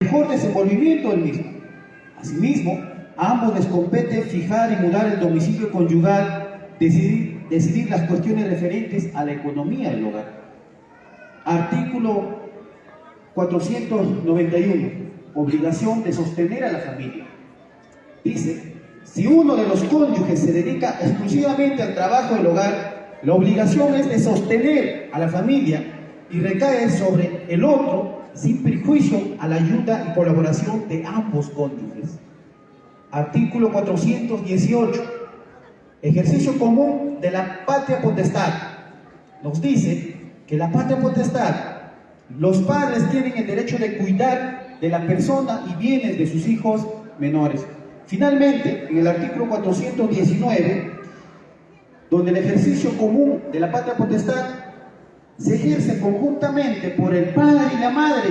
mejor desenvolvimiento del mismo. Asimismo, a ambos les compete fijar y mudar el domicilio conyugal, decidir las cuestiones referentes a la economía del hogar. Artículo 491. Obligación de sostener a la familia. Dice, si uno de los cónyuges se dedica exclusivamente al trabajo del hogar, la obligación es de sostener a la familia y recae sobre el otro sin perjuicio a la ayuda y colaboración de ambos cónyuges. Artículo 418. Ejercicio común de la patria potestad. Nos dice que la patria potestad, los padres tienen el derecho de cuidar de la persona y bienes de sus hijos menores. Finalmente, en el artículo 419, donde el ejercicio común de la patria potestad se ejerce conjuntamente por el padre y la madre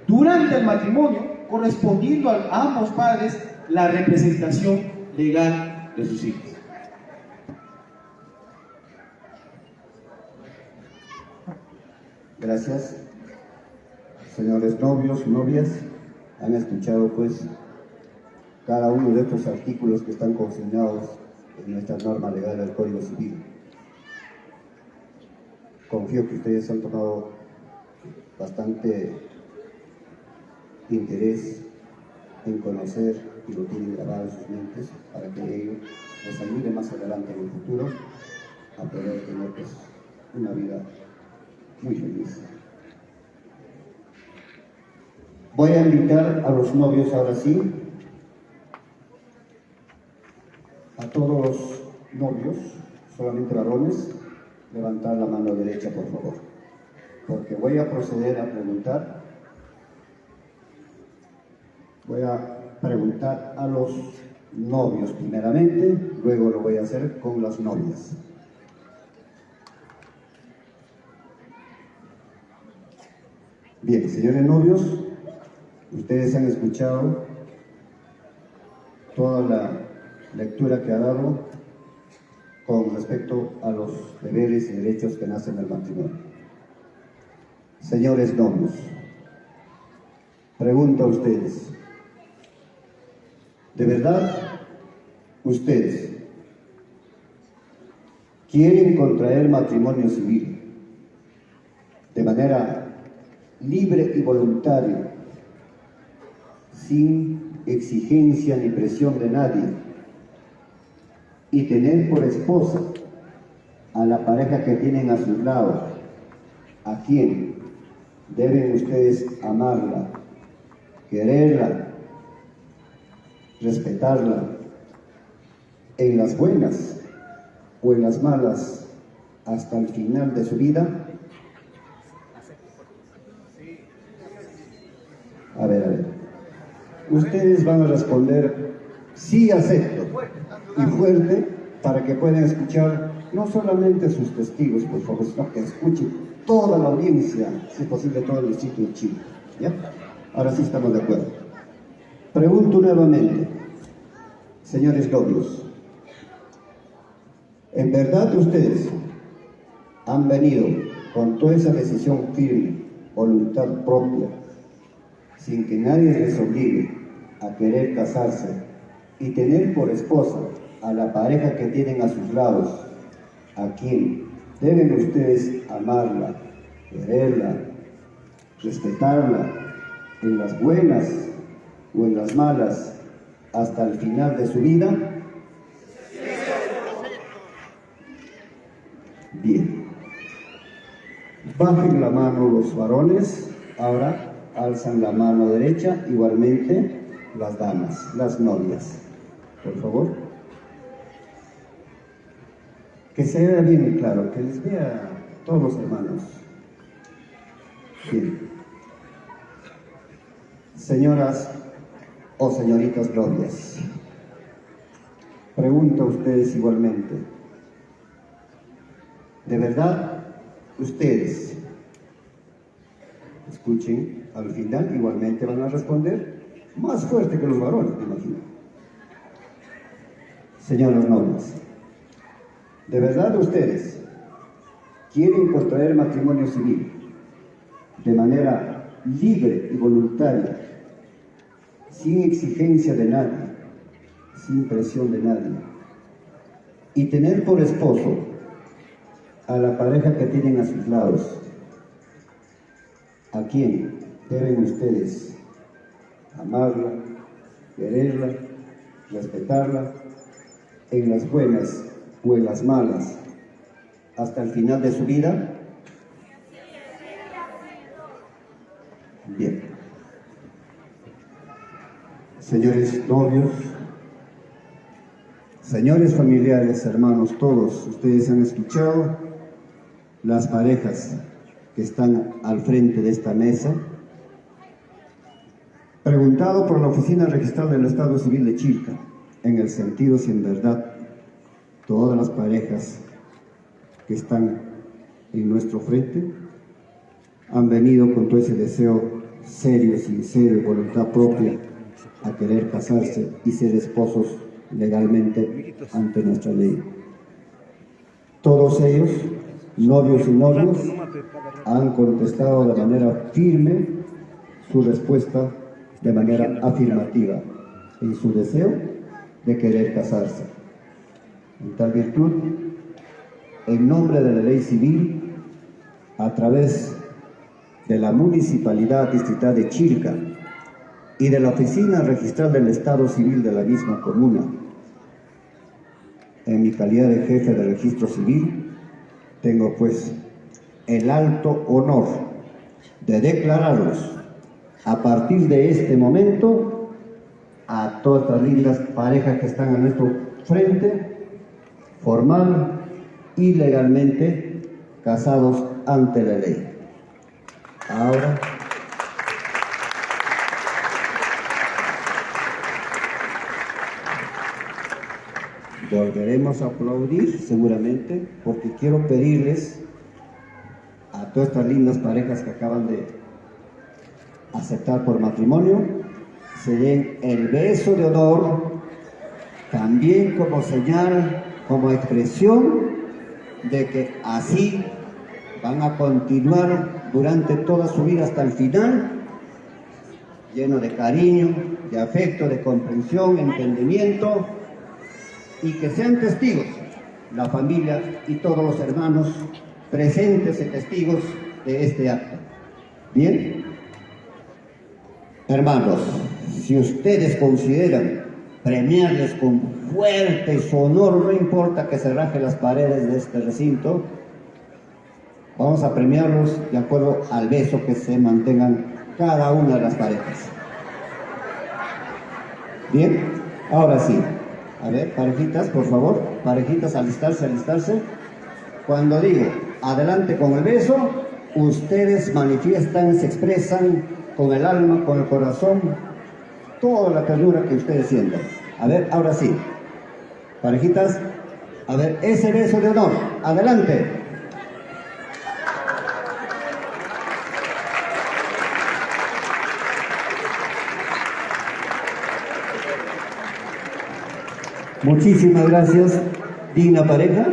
durante el matrimonio, correspondiendo a ambos padres la representación legal de sus hijos. Gracias. Señores novios y novias, han escuchado pues cada uno de estos artículos que están consignados en nuestra norma legal del Código Civil. Confío que ustedes han tomado bastante interés en conocer y lo tienen grabado en sus mentes para que ello les ayude más adelante en el futuro a poder tener pues una vida muy feliz. Voy a invitar a los novios ahora sí, a todos los novios, solamente varones, levantar la mano derecha por favor, porque voy a proceder a preguntar. Voy a preguntar a los novios primeramente, luego lo voy a hacer con las novias. Bien, señores novios, ustedes han escuchado toda la lectura que ha dado con respecto a los deberes y derechos que nacen del matrimonio. Señores novios, pregunto a ustedes, ¿de verdad ustedes quieren contraer matrimonio civil de manera libre y voluntaria, sin exigencia ni presión de nadie, y tener por esposa a la pareja que tienen a sus lados, a quien deben ustedes amarla, quererla, respetarla, en las buenas o en las malas, hasta el final de su vida? A ver. Ustedes van a responder, sí acepto, y fuerte, para que puedan escuchar no solamente sus testigos, por favor, sino que escuchen toda la audiencia, si es posible todo el distrito de Chile. ¿Ya? Ahora sí estamos de acuerdo. Pregunto nuevamente, señores novios, ¿en verdad ustedes han venido con toda esa decisión firme, voluntad propia, sin que nadie les obligue a querer casarse y tener por esposa a la pareja que tienen a sus lados, a quien deben ustedes amarla, quererla, respetarla, en las buenas o en las malas, hasta el final de su vida? Bien. Bajen la mano los varones, ahora alzan la mano derecha, igualmente las damas, las novias, por favor. Que se vea bien claro, que les vea todos los hermanos. Bien. Señoras o señoritas novias, pregunto a ustedes igualmente, ¿de verdad ustedes, escuchen, al final igualmente van a responder más fuerte que los varones, me imagino? Señoras novias, ¿de verdad ustedes quieren contraer matrimonio civil de manera libre y voluntaria, sin exigencia de nadie, sin presión de nadie, y tener por esposo a la pareja que tienen a sus lados, a quien deben ustedes amarla, quererla, respetarla, en las buenas o en las malas, hasta el final de su vida. Bien. Señores novios, señores familiares, hermanos, todos ustedes han escuchado las parejas que están al frente de esta mesa. Preguntado por la Oficina Registral del Estado Civil de Chilca, en el sentido si en verdad todas las parejas que están en nuestro frente han venido con todo ese deseo serio, sincero y voluntad propia a querer casarse y ser esposos legalmente ante nuestra ley. Todos ellos, novios y novios, han contestado de manera firme su respuesta de manera afirmativa en su deseo de querer casarse. En tal virtud, en nombre de la ley civil, a través de la Municipalidad Distrital de Chilca y de la Oficina Registral del Estado Civil de la misma comuna, en mi calidad de jefe de registro civil, tengo pues el alto honor de declararlos a partir de este momento a todas las lindas parejas que están a nuestro frente, formal y legalmente casados ante la ley. Ahora, volveremos a aplaudir seguramente, porque quiero pedirles a todas estas lindas parejas que acaban de aceptar por matrimonio, se den el beso de honor, también como señal, como expresión de que así van a continuar durante toda su vida hasta el final, lleno de cariño, de afecto, de comprensión, entendimiento, y que sean testigos la familia y todos los hermanos presentes y testigos de este acto. Bien, hermanos, si ustedes consideran premiarles con fuerte y sonoro, no importa que se raje las paredes de este recinto, vamos a premiarlos de acuerdo al beso que se mantengan cada una de las parejas. Bien, ahora sí. A ver, parejitas, por favor, parejitas, alistarse, alistarse. Cuando digo adelante con el beso, ustedes manifiestan, se expresan con el alma, con el corazón, toda la ternura que ustedes sientan. A ver, ahora sí. Parejitas, a ver, ese beso de honor, adelante. Muchísimas gracias, digna pareja.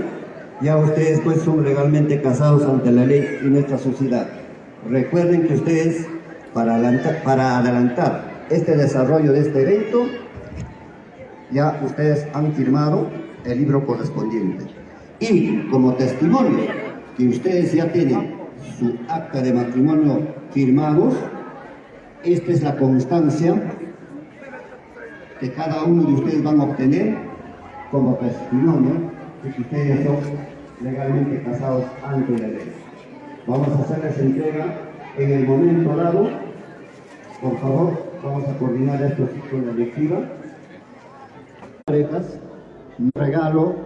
Ya ustedes pues son legalmente casados ante la ley y nuestra sociedad. Recuerden que ustedes, para adelantar este desarrollo de este evento, ya ustedes han firmado el libro correspondiente. Y como testimonio que ustedes ya tienen su acta de matrimonio firmados, esta es la constancia que cada uno de ustedes van a obtener como testimonio de que ustedes son legalmente casados ante la ley. Vamos a hacerles entrega en el momento dado. Por favor, vamos a coordinar estos con la directiva. Parejas, un regalo